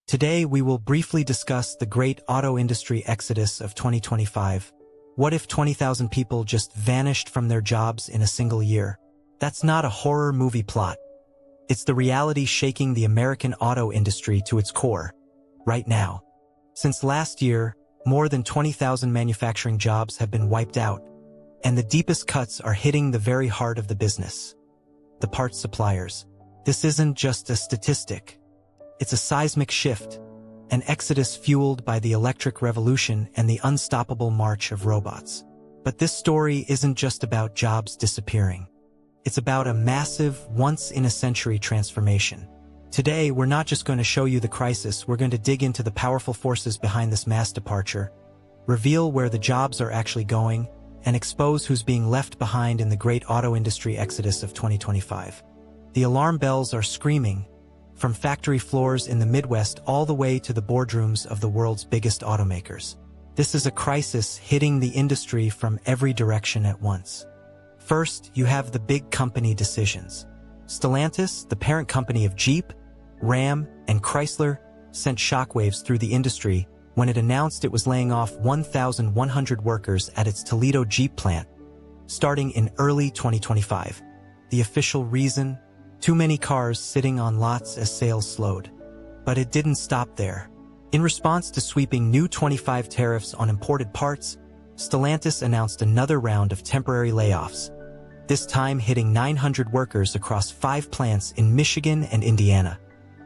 Today we will briefly discuss the great auto industry exodus of 2025. What if 20,000 people just vanished from their jobs in a single year? That's not a horror movie plot. It's the reality shaking the American auto industry to its core, right now. Since last year, more than 20,000 manufacturing jobs have been wiped out, and the deepest cuts are hitting the very heart of the business. The parts suppliers. This isn't just a statistic. It's a seismic shift, an exodus fueled by the electric revolution and the unstoppable march of robots. But this story isn't just about jobs disappearing. It's about a massive, once-in-a-century transformation. Today, we're not just going to show you the crisis, we're going to dig into the powerful forces behind this mass departure, reveal where the jobs are actually going, and expose who's being left behind in the great auto industry exodus of 2025. The alarm bells are screaming, from factory floors in the Midwest all the way to the boardrooms of the world's biggest automakers. This is a crisis hitting the industry from every direction at once. First, you have the big company decisions. Stellantis, the parent company of Jeep, Ram, and Chrysler, sent shockwaves through the industry when it announced it was laying off 1,100 workers at its Toledo Jeep plant, starting in early 2025. The official reason? Too many cars sitting on lots as sales slowed. But it didn't stop there. In response to sweeping new 25 tariffs on imported parts, Stellantis announced another round of temporary layoffs, this time hitting 900 workers across 5 plants in Michigan and Indiana.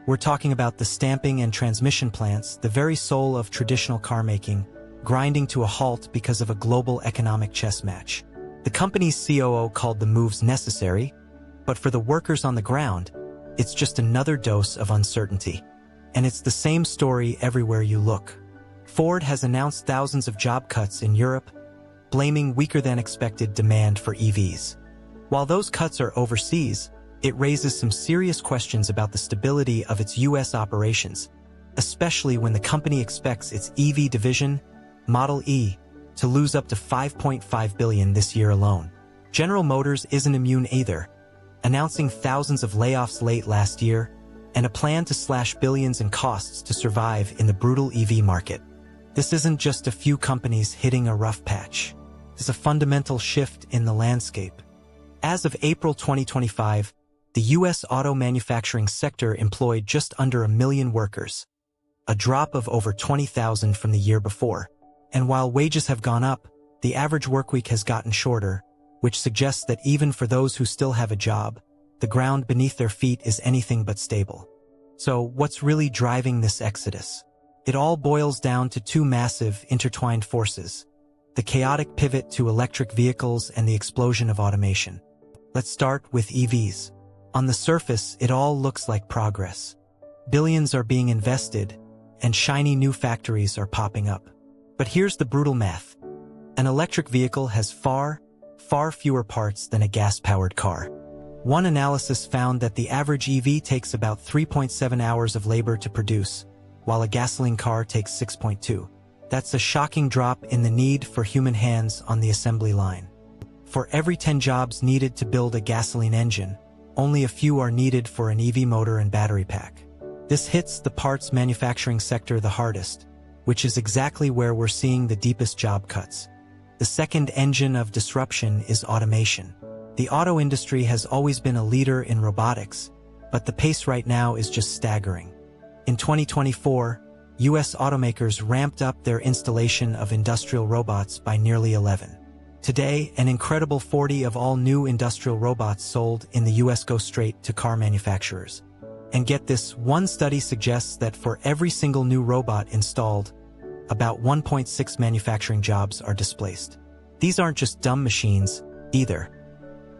We're talking about the stamping and transmission plants, the very soul of traditional car making, grinding to a halt because of a global economic chess match. The company's COO called the moves necessary, but for the workers on the ground, it's just another dose of uncertainty. And it's the same story everywhere you look. Ford has announced thousands of job cuts in Europe, blaming weaker-than-expected demand for EVs. While those cuts are overseas, it raises some serious questions about the stability of its U.S. operations, especially when the company expects its EV division, Model E, to lose up to $5.5 billion this year alone. General Motors isn't immune either, announcing thousands of layoffs late last year and a plan to slash billions in costs to survive in the brutal EV market. This isn't just a few companies hitting a rough patch. It's a fundamental shift in the landscape. As of April 2025, the U.S. auto manufacturing sector employed just under 1 million workers, a drop of over 20,000 from the year before. And while wages have gone up, the average workweek has gotten shorter, which suggests that even for those who still have a job, the ground beneath their feet is anything but stable. So, what's really driving this exodus? It all boils down to 2 massive, intertwined forces: the chaotic pivot to electric vehicles and the explosion of automation. Let's start with EVs. On the surface, it all looks like progress. Billions are being invested, and shiny new factories are popping up. But here's the brutal math. An electric vehicle has far fewer parts than a gas-powered car. One analysis found that the average EV takes about 3.7 hours of labor to produce, while a gasoline car takes 6.2. That's a shocking drop in the need for human hands on the assembly line. For every 10 jobs needed to build a gasoline engine, only a few are needed for an EV motor and battery pack. This hits the parts manufacturing sector the hardest, which is exactly where we're seeing the deepest job cuts. The second engine of disruption is automation. The auto industry has always been a leader in robotics, but the pace right now is just staggering. In 2024, U.S. automakers ramped up their installation of industrial robots by nearly 11. Today, an incredible 40 of all new industrial robots sold in the U.S. go straight to car manufacturers. And get this, one study suggests that for every single new robot installed, about 1.6 manufacturing jobs are displaced. These aren't just dumb machines, either.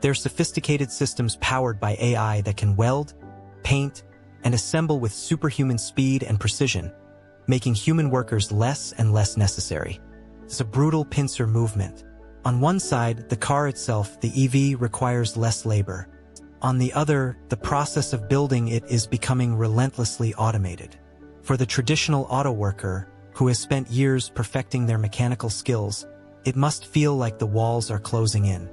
They're sophisticated systems powered by AI that can weld, paint, and assemble with superhuman speed and precision, making human workers less and less necessary. It's a brutal pincer movement. On one side, the car itself, the EV, requires less labor. On the other, the process of building it is becoming relentlessly automated. For the traditional auto worker, who has spent years perfecting their mechanical skills, it must feel like the walls are closing in.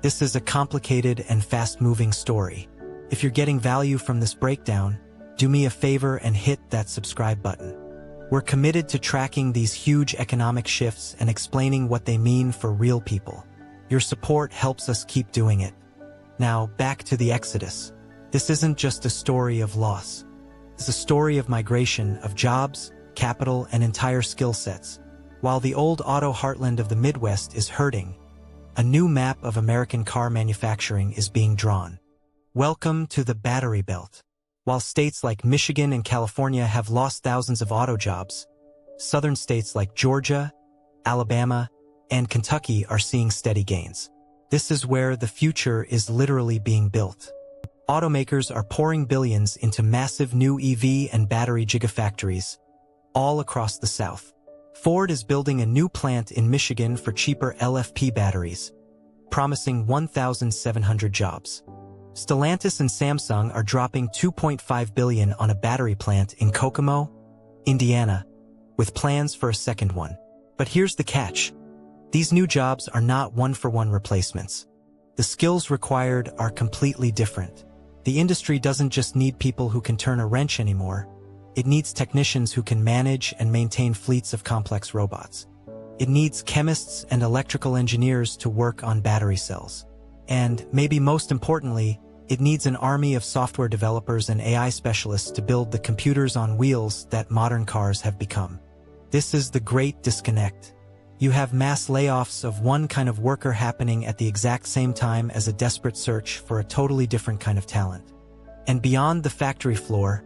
This is a complicated and fast-moving story. If you're getting value from this breakdown, do me a favor and hit that subscribe button. We're committed to tracking these huge economic shifts and explaining what they mean for real people. Your support helps us keep doing it. Now, back to the Exodus. This isn't just a story of loss. It's a story of migration, of jobs, capital, and entire skill sets. While the old auto heartland of the Midwest is hurting, a new map of American car manufacturing is being drawn. Welcome to the Battery Belt. While states like Michigan and California have lost thousands of auto jobs, southern states like Georgia, Alabama, and Kentucky are seeing steady gains. This is where the future is literally being built. Automakers are pouring billions into massive new EV and battery gigafactories all across the South. Ford is building a new plant in Michigan for cheaper LFP batteries, promising 1,700 jobs. Stellantis and Samsung are dropping $2.5 billion on a battery plant in Kokomo, Indiana, with plans for a second one. But here's the catch. These new jobs are not one-for-one replacements. The skills required are completely different. The industry doesn't just need people who can turn a wrench anymore. It needs technicians who can manage and maintain fleets of complex robots. It needs chemists and electrical engineers to work on battery cells. And, maybe most importantly, it needs an army of software developers and AI specialists to build the computers on wheels that modern cars have become. This is the great disconnect. You have mass layoffs of one kind of worker happening at the exact same time as a desperate search for a totally different kind of talent. And beyond the factory floor,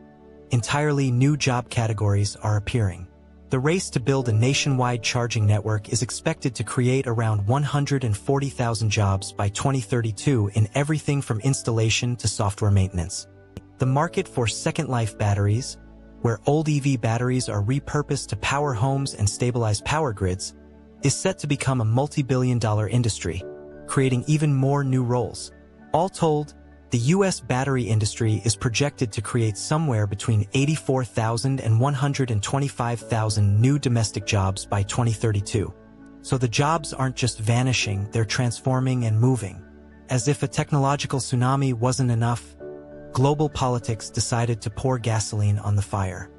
entirely new job categories are appearing. The race to build a nationwide charging network is expected to create around 140,000 jobs by 2032 in everything from installation to software maintenance. The market for second-life batteries, where old EV batteries are repurposed to power homes and stabilize power grids, is set to become a multi-billion-dollar industry, creating even more new roles. All told, the U.S. battery industry is projected to create somewhere between 84,000 and 125,000 new domestic jobs by 2032. So the jobs aren't just vanishing, they're transforming and moving. As if a technological tsunami wasn't enough, global politics decided to pour gasoline on the fire.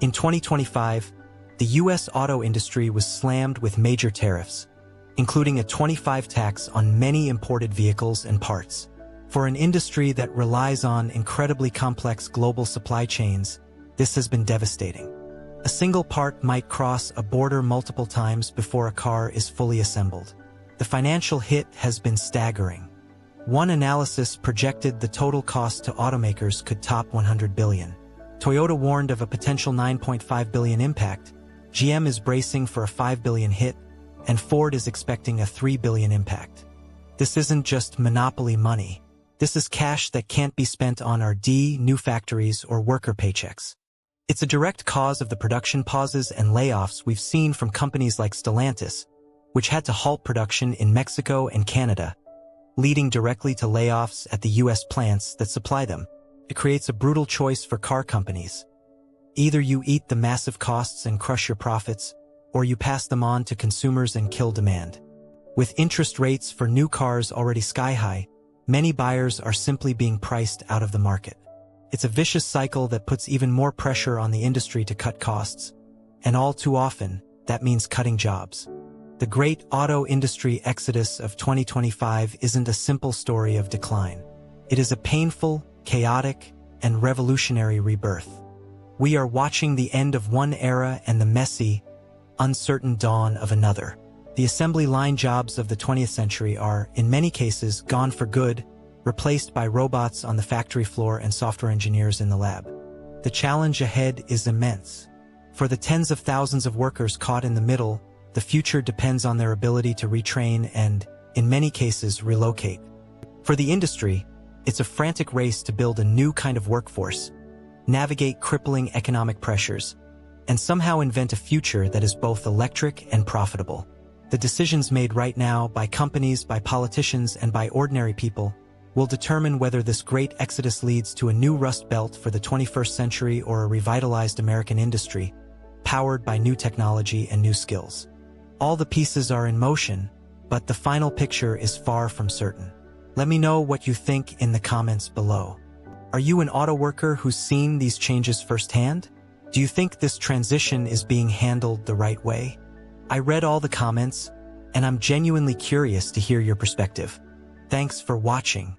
In 2025, the U.S. auto industry was slammed with major tariffs, including a 25% tax on many imported vehicles and parts. For an industry that relies on incredibly complex global supply chains, this has been devastating. A single part might cross a border multiple times before a car is fully assembled. The financial hit has been staggering. One analysis projected the total cost to automakers could top $100 billion. Toyota warned of a potential $9.5 billion impact. GM is bracing for a $5 billion hit, and Ford is expecting a $3 billion impact. This isn't just monopoly money. This is cash that can't be spent on R&D, new factories, or worker paychecks. It's a direct cause of the production pauses and layoffs we've seen from companies like Stellantis, which had to halt production in Mexico and Canada, leading directly to layoffs at the U.S. plants that supply them. It creates a brutal choice for car companies. Either you eat the massive costs and crush your profits, or you pass them on to consumers and kill demand. With interest rates for new cars already sky-high, many buyers are simply being priced out of the market. It's a vicious cycle that puts even more pressure on the industry to cut costs, and all too often, that means cutting jobs. The great auto industry exodus of 2025 isn't a simple story of decline. It is a painful, chaotic, and revolutionary rebirth. We are watching the end of one era and the messy, uncertain dawn of another. The assembly line jobs of the 20th century are, in many cases, gone for good, replaced by robots on the factory floor and software engineers in the lab. The challenge ahead is immense. For the tens of thousands of workers caught in the middle, the future depends on their ability to retrain and, in many cases, relocate. For the industry, it's a frantic race to build a new kind of workforce, navigate crippling economic pressures, and somehow invent a future that is both electric and profitable. The decisions made right now by companies, by politicians, and by ordinary people will determine whether this great exodus leads to a new Rust Belt for the 21st century or a revitalized American industry, powered by new technology and new skills. All the pieces are in motion, but the final picture is far from certain. Let me know what you think in the comments below. Are you an auto worker who's seen these changes firsthand? Do you think this transition is being handled the right way? I read all the comments, and I'm genuinely curious to hear your perspective. Thanks for watching.